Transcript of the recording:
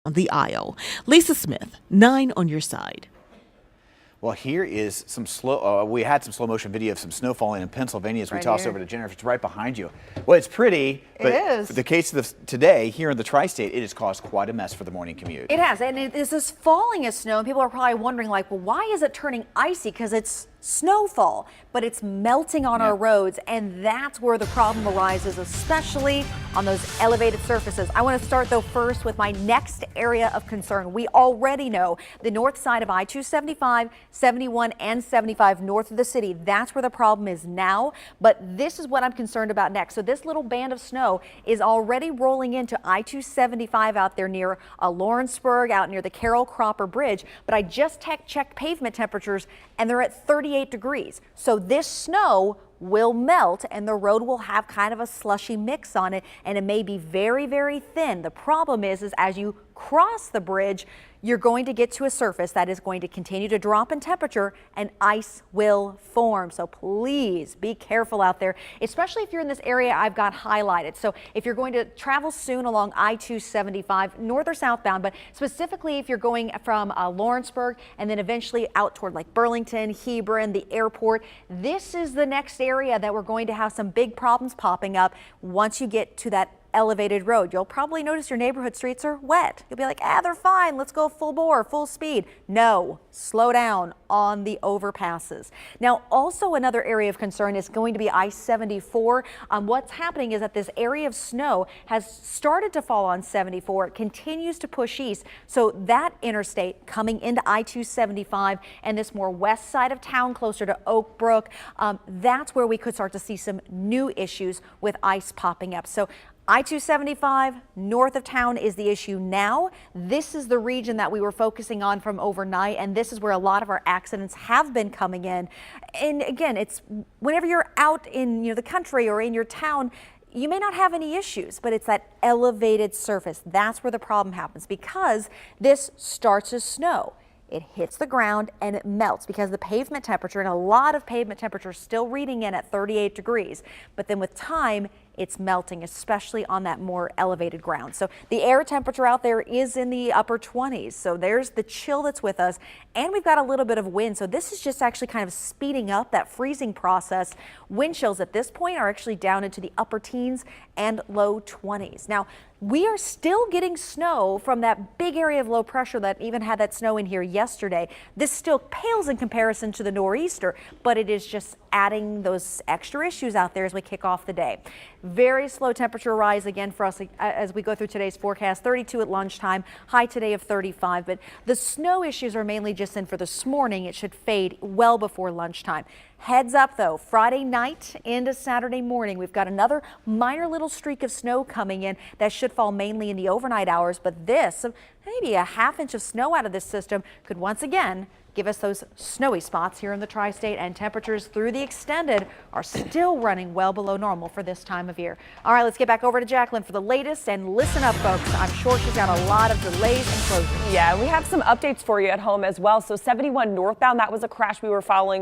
the aisle. Lisa Smith, 9 on your side. Well, here is some we had some slow motion video of some snow falling in Pennsylvania as we toss over to Jennifer. It's right behind you. Well, it's pretty, but for the case of today here in the tri-state, it has caused quite a mess for the morning commute. It has, and it is this falling of snow, and people are probably wondering, like, well, why is it turning icy? Because it's snowfall, but it's melting on our roads, and that's where the problem arises, especially on those elevated surfaces. I want to start, though, first with my next area of concern. We already know the north side of I-275, 71, and 75 north of the city. That's where the problem is now, but this is what I'm concerned about next. So this little band of snow is already rolling into I-275 out there near Lawrenceburg, out near the Carroll Cropper Bridge, but I just checked pavement temperatures, and they're at 38 degrees. So this snow will melt and the road will have kind of a slushy mix on it, and it may be very, very thin. The problem is as you cross the bridge, you're going to get to a surface that is going to continue to drop in temperature and ice will form. So please be careful out there, especially if you're in this area I've got highlighted. So if you're going to travel soon along I-275, north or southbound, but specifically if you're going from Lawrenceburg and then eventually out toward like Burlington, Hebron, the airport, this is the next area that we're going to have some big problems popping up once you get to that elevated road. You'll probably notice your neighborhood streets are wet. You'll be like, they're fine. Let's go full bore, full speed. No, slow down on the overpasses. Now, also another area of concern is going to be I-74. What's happening is that this area of snow has started to fall on 74. It continues to push east. So that interstate coming into I-275 and this more west side of town closer to Oak Brook, that's where we could start to see some new issues with ice popping up. So I-275 north of town is the issue now. This is the region that we were focusing on from overnight, and this is where a lot of our accidents have been coming in. And again, it's whenever you're out in the country or in your town, you may not have any issues, but it's that elevated surface. That's where the problem happens because this starts as snow. It hits the ground and it melts because the pavement temperature, and a lot of pavement temperature is still reading in at 38 degrees. But then with time, it's melting, especially on that more elevated ground. So the air temperature out there is in the upper 20s. So there's the chill that's with us. And we've got a little bit of wind. So this is just actually kind of speeding up that freezing process. Wind chills at this point are actually down into the upper teens and low 20s. Now, we are still getting snow from that big area of low pressure that even had that snow in here yesterday. This still pales in comparison to the nor'easter, but it is just adding those extra issues out there as we kick off the day. Very slow temperature rise again for us as we go through today's forecast. 32 at lunchtime, high today of 35. But the snow issues are mainly just in for this morning. It should fade well before lunchtime. Heads up though, Friday night into Saturday morning, we've got another minor little streak of snow coming in that should fall mainly in the overnight hours. But this, maybe a ½ inch of snow out of this system, could once again give us those snowy spots here in the tri-state, and temperatures through the extended are still running well below normal for this time of year. All right, let's get back over to Jacqueline for the latest, and listen up, folks. I'm sure she's got a lot of delays and closures. Yeah, we have some updates for you at home as well. So 71 northbound, that was a crash we were following